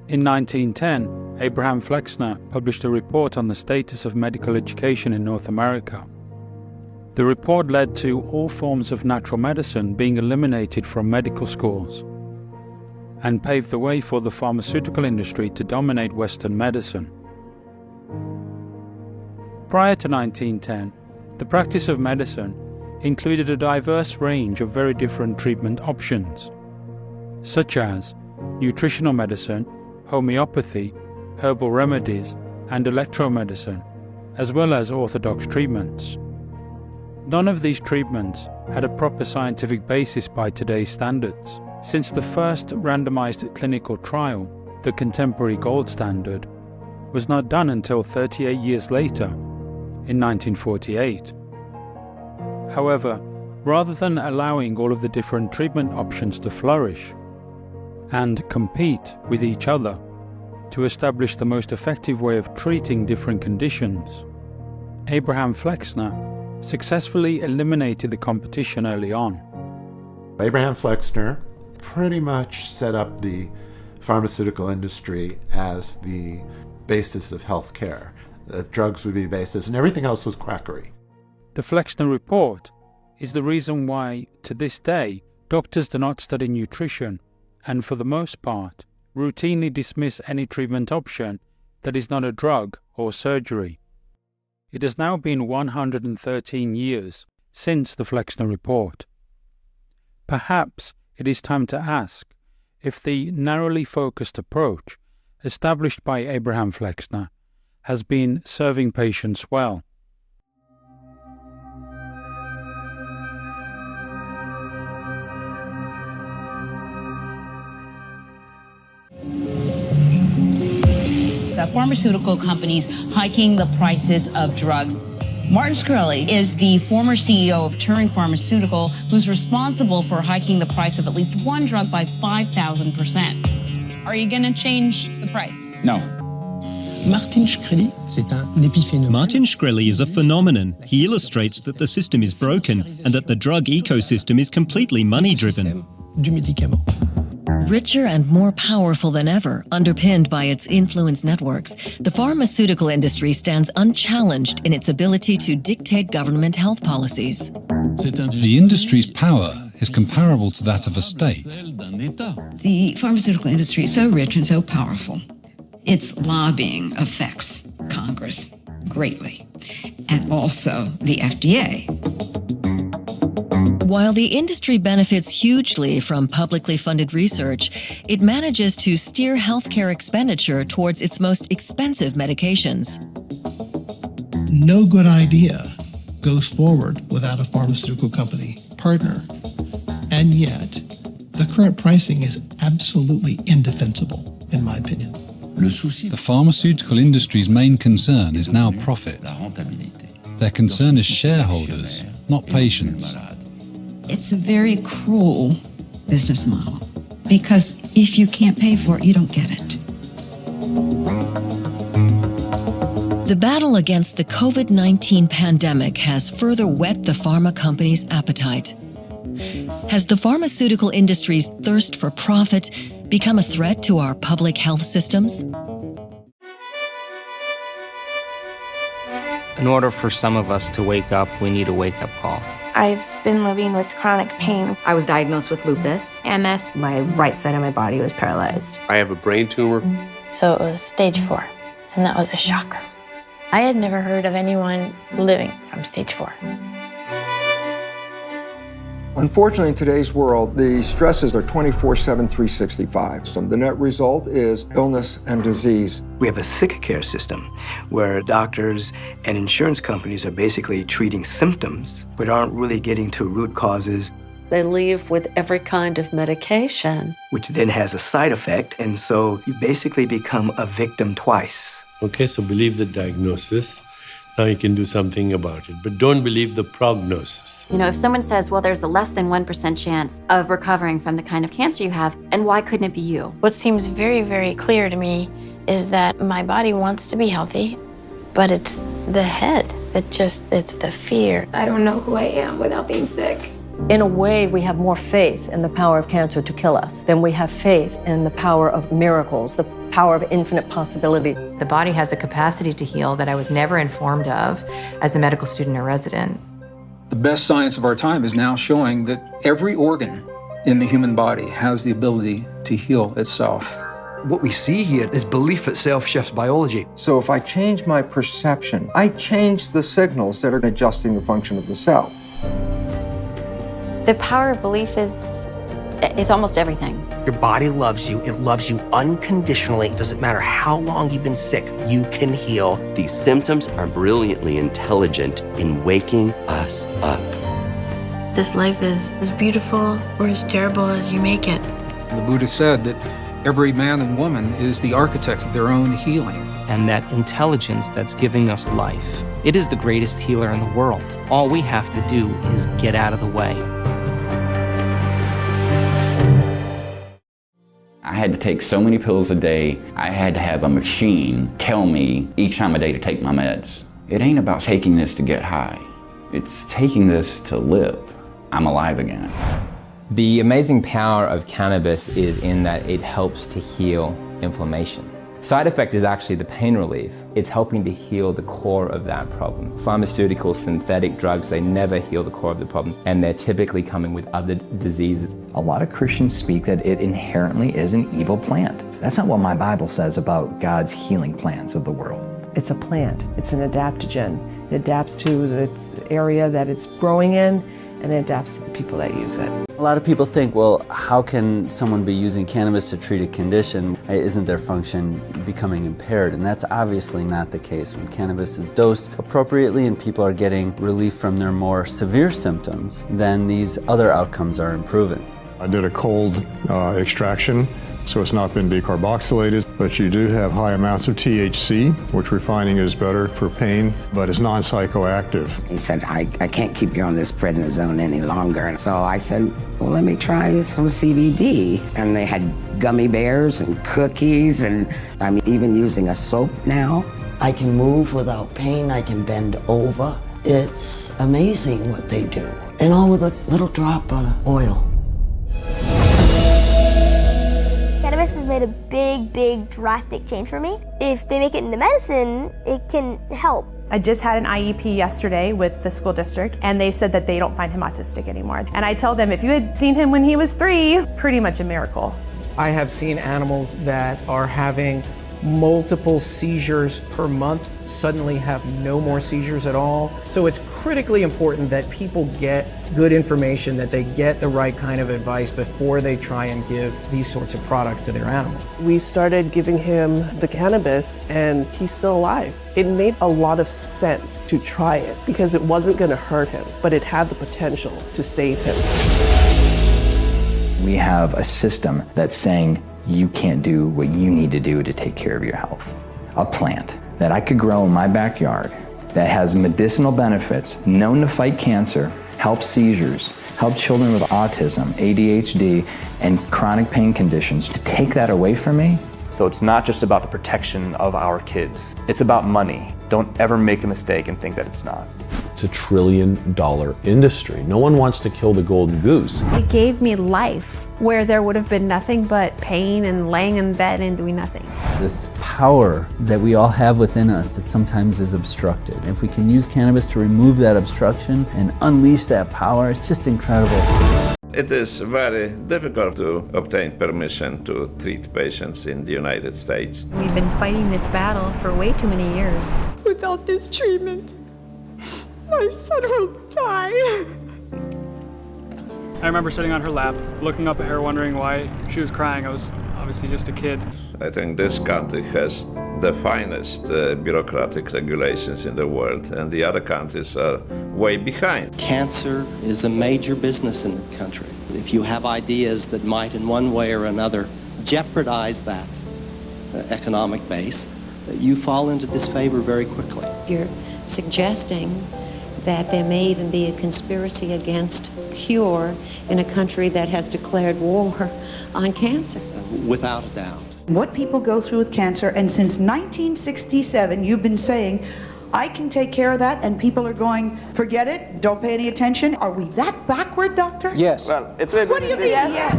In 1910, Abraham Flexner published a report on the status of medical education in North America. The report led to all forms of natural medicine being eliminated from medical schools and paved the way for the pharmaceutical industry to dominate Western medicine. Prior to 1910, the practice of medicine included a diverse range of very different treatment options, such as nutritional medicine, homeopathy, herbal remedies, and electromedicine, as well as orthodox treatments. None of these treatments had a proper scientific basis by today's standards, since the first randomized clinical trial, the contemporary gold standard, was not done until 38 years later, in 1948. However, rather than allowing all of the different treatment options to flourish and compete with each other to establish the most effective way of treating different conditions, Abraham Flexner successfully eliminated the competition early on. Abraham Flexner pretty much set up the pharmaceutical industry as the basis of health care. The drugs would be basis, and everything else was quackery. The Flexner report is the reason why, to this day, doctors do not study nutrition and, for the most part, routinely dismiss any treatment option that is not a drug or surgery. It has now been 113 years since the Flexner report. Perhaps it is time to ask if the narrowly focused approach established by Abraham Flexner has been serving patients well. The pharmaceutical companies hiking the prices of drugs. Martin Shkreli is the former CEO of Turing Pharmaceutical, who's responsible for hiking the price of at least one drug by 5,000%. Are you going to change the price? No. Martin Shkreli, c'est un épiphénomène. Martin Shkreli is a phenomenon. He illustrates that the system is broken and that the drug ecosystem is completely money-driven. Du médicament. Richer and more powerful than ever, underpinned by its influence networks, the pharmaceutical industry stands unchallenged in its ability to dictate government health policies. The industry's power is comparable to that of a state. The pharmaceutical industry is so rich and so powerful. Its lobbying affects Congress greatly, and also the FDA. While the industry benefits hugely from publicly funded research, it manages to steer healthcare expenditure towards its most expensive medications. No good idea goes forward without a pharmaceutical company partner. And yet, the current pricing is absolutely indefensible, in my opinion. The pharmaceutical industry's main concern is now profit. Their concern is shareholders, not patients. It's a very cruel business model, because if you can't pay for it, you don't get it. The battle against the COVID-19 pandemic has further whet the pharma companies' appetite. Has the pharmaceutical industry's thirst for profit become a threat to our public health systems? In order for some of us to wake up, we need a wake-up call. I've been living with chronic pain. I was diagnosed with lupus. MS. My right side of my body was paralyzed. I have a brain tumor. So it was stage 4, and that was a shocker. I had never heard of anyone living from stage 4. Unfortunately, in today's world, the stresses are 24/7, 365. So the net result is illness and disease. We have a sick care system where doctors and insurance companies are basically treating symptoms, but aren't really getting to root causes. They leave with every kind of medication, which then has a side effect, and so you basically become a victim twice. Okay, so believe the diagnosis. Now you can do something about it, but don't believe the prognosis. You know, if someone says, well, there's a less than 1% chance of recovering from the kind of cancer you have, and why couldn't it be you? What seems very, very clear to me is that my body wants to be healthy, but it's the head. It's the fear. I don't know who I am without being sick. In a way, we have more faith in the power of cancer to kill us than we have faith in the power of miracles, the power of infinite possibility. The body has a capacity to heal that I was never informed of as a medical student or resident. The best science of our time is now showing that every organ in the human body has the ability to heal itself. What we see here is belief itself shifts biology. So if I change my perception, I change the signals that are adjusting the function of the cell. The power of belief is almost everything. Your body loves you. It loves you unconditionally. It doesn't matter how long you've been sick, you can heal. These symptoms are brilliantly intelligent in waking us up. This life is as beautiful or as terrible as you make it. The Buddha said that every man and woman is the architect of their own healing. And that intelligence that's giving us life, it is the greatest healer in the world. All we have to do is get out of the way. I had to take so many pills a day. I had to have a machine tell me each time a day to take my meds. It ain't about taking this to get high. It's taking this to live. I'm alive again. The amazing power of cannabis is in that it helps to heal inflammation. Side effect is actually the pain relief. It's helping to heal the core of that problem. Pharmaceutical synthetic drugs, they never heal the core of the problem, and they're typically coming with other diseases. A lot of Christians speak that it inherently is an evil plant. That's not what my Bible says about God's healing plans of the world. It's a plant. It's an adaptogen. It adapts to the area that it's growing in, and it adapts to the people that use it. A lot of people think, well, how can someone be using cannabis to treat a condition? Isn't their function becoming impaired? And that's obviously not the case. When cannabis is dosed appropriately and people are getting relief from their more severe symptoms, then these other outcomes are improving. I did a cold extraction, so it's not been decarboxylated, but you do have high amounts of THC, which we're finding is better for pain, but it's non-psychoactive. He said, I can't keep you on this prednisone any longer. And so I said, well, let me try some CBD. And they had gummy bears and cookies, and I'm even using a soap now. I can move without pain, I can bend over. It's amazing what they do. And all with a little drop of oil. Cannabis has made a big, drastic change for me. If they make it into medicine, it can help. I just had an IEP yesterday with the school district, and they said that they don't find him autistic anymore. And I tell them, if you had seen him when he was 3, pretty much a miracle. I have seen animals that are having multiple seizures per month suddenly have no more seizures at all. So it's critically important that people get good information, that they get the right kind of advice before they try and give these sorts of products to their animals. We started giving him the cannabis, and he's still alive. It made a lot of sense to try it because it wasn't going to hurt him, but it had the potential to save him. We have a system that's saying you can't do what you need to do to take care of your health. A plant that I could grow in my backyard that has medicinal benefits, known to fight cancer, help seizures, help children with autism, ADHD, and chronic pain conditions. To take that away from me? So it's not just about the protection of our kids. It's about money. Don't ever make the mistake and think that it's not. It's $1 trillion industry. No one wants to kill the golden goose. It gave me life where there would have been nothing but pain and laying in bed and doing nothing. This power that we all have within us that sometimes is obstructed. If we can use cannabis to remove that obstruction and unleash that power, it's just incredible. It is very difficult to obtain permission to treat patients in the United States. We've been fighting this battle for way too many years. Without this treatment, my son will die. I remember sitting on her lap, looking up at her, wondering why she was crying. I was obviously just a kid. I think this country has the finest bureaucratic regulations in the world, and the other countries are way behind. Cancer is a major business in the country. If you have ideas that might in one way or another jeopardize that economic base, you fall into disfavor very quickly. You're suggesting that there may even be a conspiracy against cure in a country that has declared war on cancer. Without a doubt. What people go through with cancer, and since 1967 you've been saying, I can take care of that, and people are going, forget it, don't pay any attention. Are we that backward, doctor? Yes. Well, what do you mean? Yes.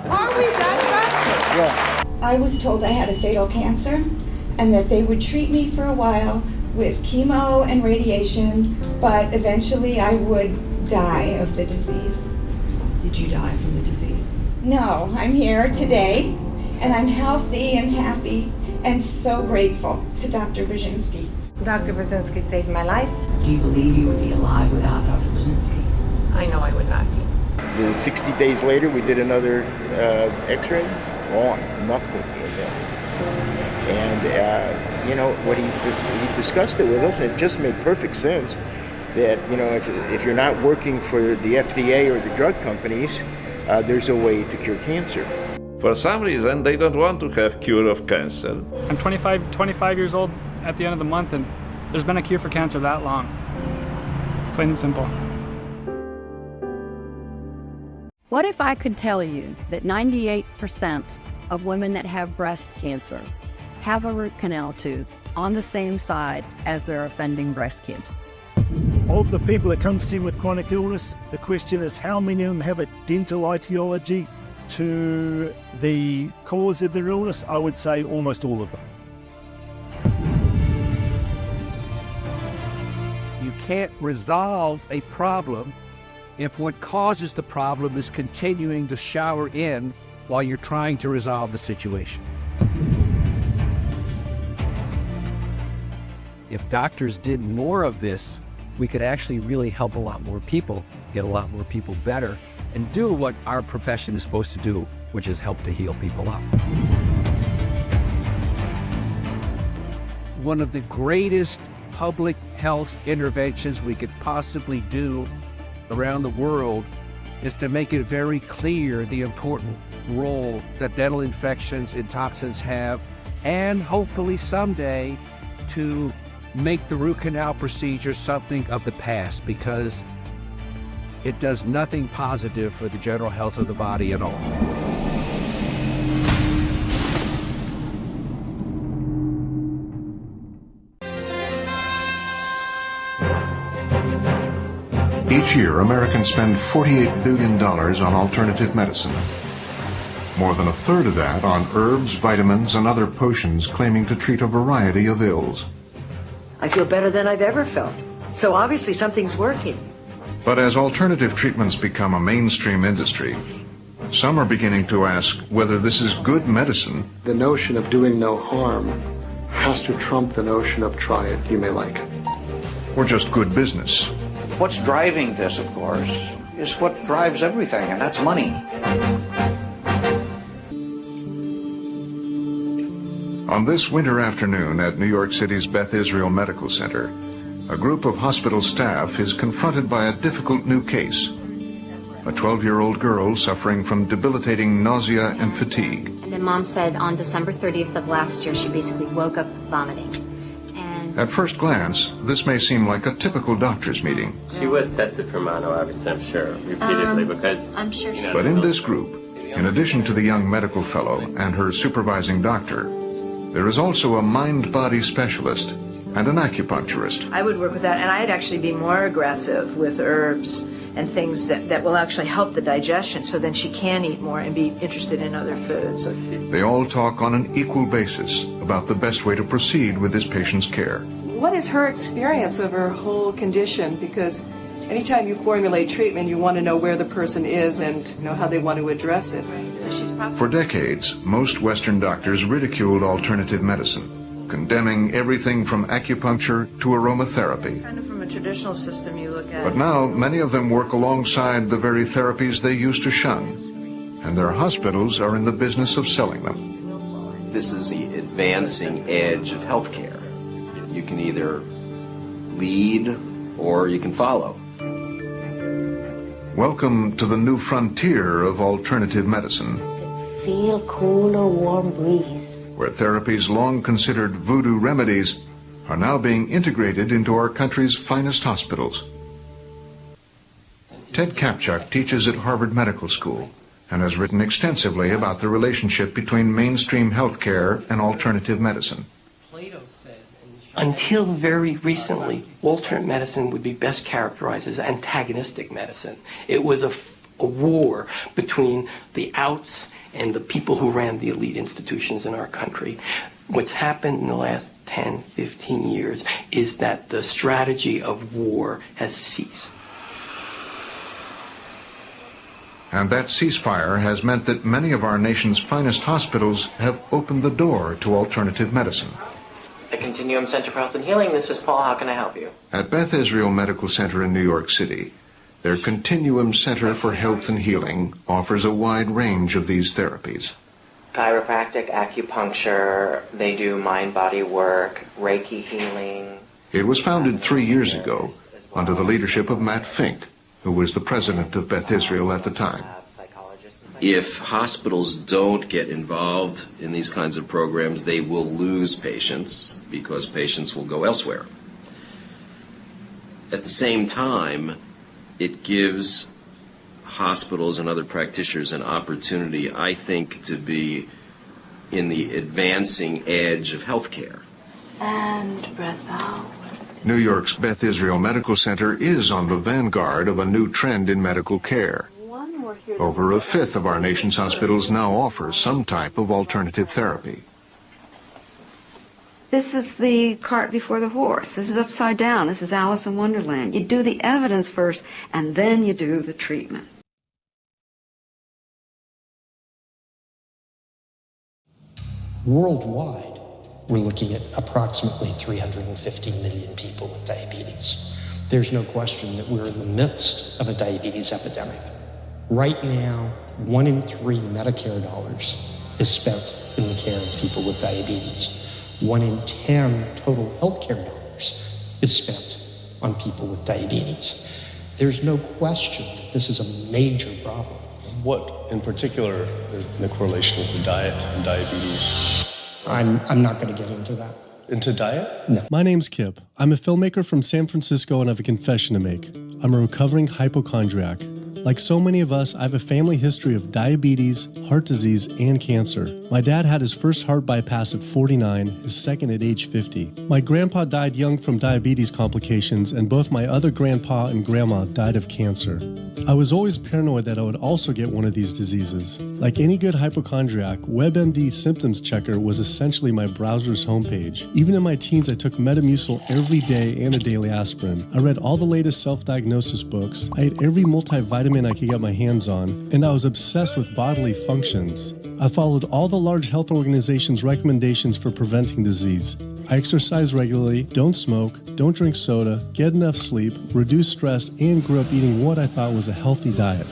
Are we that backward? Yeah. I was told I had a fatal cancer and that they would treat me for a while with chemo and radiation, but eventually I would die of the disease. Did you die from the disease? No, I'm here today, and I'm healthy and happy and so grateful to Dr. Brzezinski. Dr. Brzezinski saved my life. Do you believe you would be alive without Dr. Brzezinski? I know I would not be. Then 60 days later, we did another x-ray. Gone. Nothing in there. And, you know, what he discussed it with us, and it just made perfect sense that, you know, if you're not working for the FDA or the drug companies, there's a way to cure cancer. For some reason, they don't want to have cure of cancer. I'm 25 years old at the end of the month, and there's been a cure for cancer that long. Plain and simple. What if I could tell you that 98% of women that have breast cancer have a root canal tube on the same side as their offending breast cancer? Of the people that come to see with chronic illness, the question is how many of them have a dental etiology to the cause of their illness? I would say almost all of them. You can't resolve a problem if what causes the problem is continuing to shower in while you're trying to resolve the situation. If doctors did more of this, we could actually really help a lot more people, get a lot more people better, and do what our profession is supposed to do, which is help to heal people up. One of the greatest public health interventions we could possibly do around the world is to make it very clear the important role that dental infections and toxins have, and hopefully someday to make the root canal procedure something of the past, because it does nothing positive for the general health of the body at all. Each year, Americans spend $48 billion on alternative medicine. More than a third of that on herbs, vitamins, and other potions claiming to treat a variety of ills. I feel better than I've ever felt. So obviously something's working. But as alternative treatments become a mainstream industry, some are beginning to ask whether this is good medicine. The notion of doing no harm has to trump the notion of try it, you may like it. Or just good business. What's driving this, of course, is what drives everything, and that's money. On this winter afternoon at New York City's Beth Israel Medical Center, a group of hospital staff is confronted by a difficult new case. A 12-year-old girl suffering from debilitating nausea and fatigue. And then Mom said on December 30th of last year, she basically woke up vomiting. And at first glance, this may seem like a typical doctor's meeting. She was tested for mono, obviously, I'm sure, repeatedly, because... I'm sure she But in this group, in addition to the young medical fellow and her supervising doctor, there is also a mind-body specialist and an acupuncturist. I would work with that, and I'd actually be more aggressive with herbs and things that will actually help the digestion, so then she can eat more and be interested in other foods. They all talk on an equal basis about the best way to proceed with this patient's care. What is her experience of her whole condition? Because anytime you formulate treatment, you want to know where the person is and how they want to address it. For decades, most Western doctors ridiculed alternative medicine, condemning everything from acupuncture to aromatherapy. Kind of from a traditional system you look at. But now, many of them work alongside the very therapies they used to shun, and their hospitals are in the business of selling them. This is the advancing edge of healthcare. You can either lead or you can follow. Welcome to the new frontier of alternative medicine. Feel cooler, warm breeze. Where therapies long considered voodoo remedies are now being integrated into our country's finest hospitals. Ted Kapchuk teaches at Harvard Medical School and has written extensively about the relationship between mainstream healthcare and alternative medicine. Until very recently, alternate medicine would be best characterized as antagonistic medicine. It was a war between the outs and the people who ran the elite institutions in our country. What's happened in the last 10, 15 years is that the strategy of war has ceased. And that ceasefire has meant that many of our nation's finest hospitals have opened the door to alternative medicine. The Continuum Center for Health and Healing, this is Paul. How can I help you? At Beth Israel Medical Center in New York City, their Continuum Center for Health and Healing offers a wide range of these therapies. Chiropractic, acupuncture, they do mind-body work, Reiki healing. It was founded 3 years ago under the leadership of Matt Fink, who was the president of Beth Israel at the time. If hospitals don't get involved in these kinds of programs, they will lose patients because patients will go elsewhere. At the same time, it gives hospitals and other practitioners an opportunity, I think, to be in the advancing edge of healthcare. And breath out. New York's Beth Israel Medical Center is on the vanguard of a new trend in medical care. Over a fifth of our nation's hospitals now offer some type of alternative therapy. This is the cart before the horse. This is upside down. This is Alice in Wonderland. You do the evidence first, and then you do the treatment. Worldwide, we're looking at approximately 350 million people with diabetes. There's no question that we're in the midst of a diabetes epidemic. Right now, 1 in 3 Medicare dollars is spent in the care of people with diabetes. 1 in 10 total healthcare dollars is spent on people with diabetes. There's no question that this is a major problem. What in particular is the correlation with the diet and diabetes? I'm not going to get into that. Into diet? No. My name's Kip. I'm a filmmaker from San Francisco and I have a confession to make. I'm a recovering hypochondriac. Like so many of us, I have a family history of diabetes, heart disease, and cancer. My dad had his first heart bypass at 49, his second at age 50. My grandpa died young from diabetes complications, and both my other grandpa and grandma died of cancer. I was always paranoid that I would also get one of these diseases. Like any good hypochondriac, WebMD Symptoms Checker was essentially my browser's homepage. Even in my teens, I took Metamucil every day and a daily aspirin. I read all the latest self-diagnosis books. I ate every multivitamin I could get my hands on, and I was obsessed with bodily functions. I followed all the large health organizations' recommendations for preventing disease. I exercise regularly, don't smoke, don't drink soda, get enough sleep, reduce stress, and grew up eating what I thought was a healthy diet.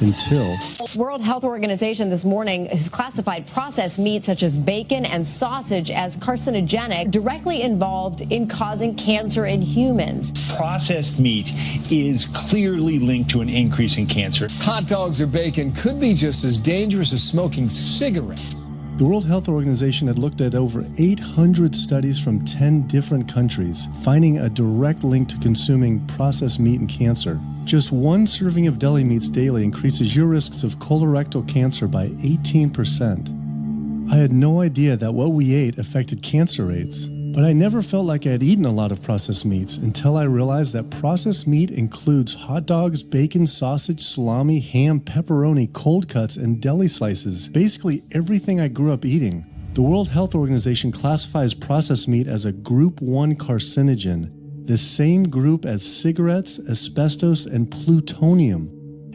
Until World Health Organization this morning has classified processed meat such as bacon and sausage as carcinogenic, directly involved in causing cancer in humans. Processed meat is clearly linked to an increase in cancer. Hot dogs or bacon could be just as dangerous as smoking cigarettes. The World Health Organization had looked at over 800 studies from 10 different countries, finding a direct link to consuming processed meat and cancer. Just one serving of deli meats daily increases your risks of colorectal cancer by 18%. I had no idea that what we ate affected cancer rates, but I never felt like I had eaten a lot of processed meats until I realized that processed meat includes hot dogs, bacon, sausage, salami, ham, pepperoni, cold cuts, and deli slices, basically everything I grew up eating. The World Health Organization classifies processed meat as a Group 1 carcinogen, the same group as cigarettes, asbestos, and plutonium,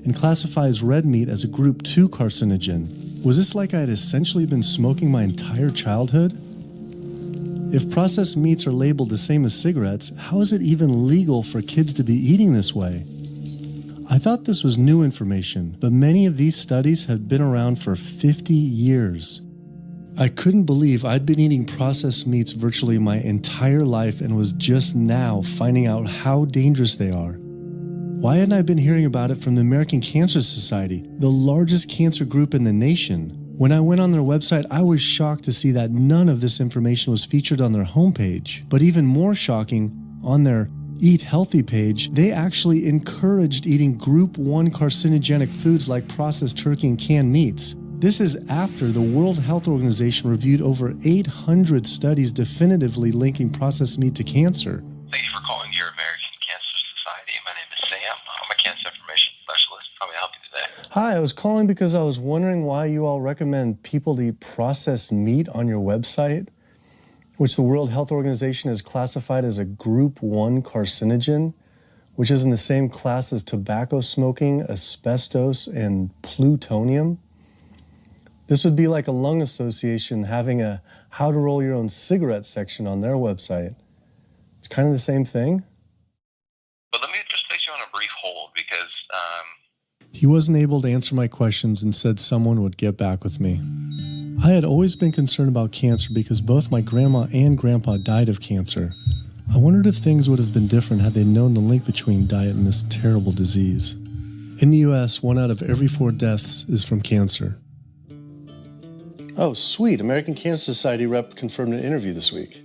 and classifies red meat as a Group 2 carcinogen. Was this like I had essentially been smoking my entire childhood? If processed meats are labeled the same as cigarettes, how is it even legal for kids to be eating this way? I thought this was new information, but many of these studies had been around for 50 years. I couldn't believe I'd been eating processed meats virtually my entire life and was just now finding out how dangerous they are. Why hadn't I been hearing about it from the American Cancer Society, the largest cancer group in the nation? When I went on their website, I was shocked to see that none of this information was featured on their homepage. But even more shocking, on their Eat Healthy page, they actually encouraged eating Group 1 carcinogenic foods like processed turkey and canned meats. This is after the World Health Organization reviewed over 800 studies definitively linking processed meat to cancer. Thank you for calling your American Cancer Society. My name is Sam. I'm a cancer information specialist. How may I help you today? Hi, I was calling because I was wondering why you all recommend people to eat processed meat on your website, which the World Health Organization has classified as a Group 1 carcinogen, which is in the same class as tobacco smoking, asbestos, and plutonium. This would be like a lung association having a how to roll your own cigarette section on their website. It's kind of the same thing. But let me just place you on a brief hold because He wasn't able to answer my questions and said someone would get back with me. I had always been concerned about cancer because both my grandma and grandpa died of cancer. I wondered if things would have been different had they known the link between diet and this terrible disease. In the US, 1 out of every 4 deaths is from cancer. Oh, sweet. American Cancer Society rep confirmed an interview this week.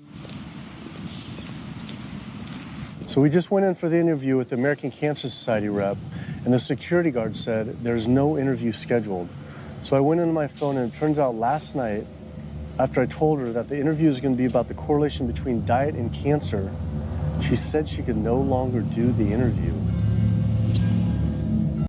So we just went in for the interview with the American Cancer Society rep, and the security guard said there's no interview scheduled. So I went into my phone, and it turns out last night, after I told her that the interview is going to be about the correlation between diet and cancer, she said she could no longer do the interview.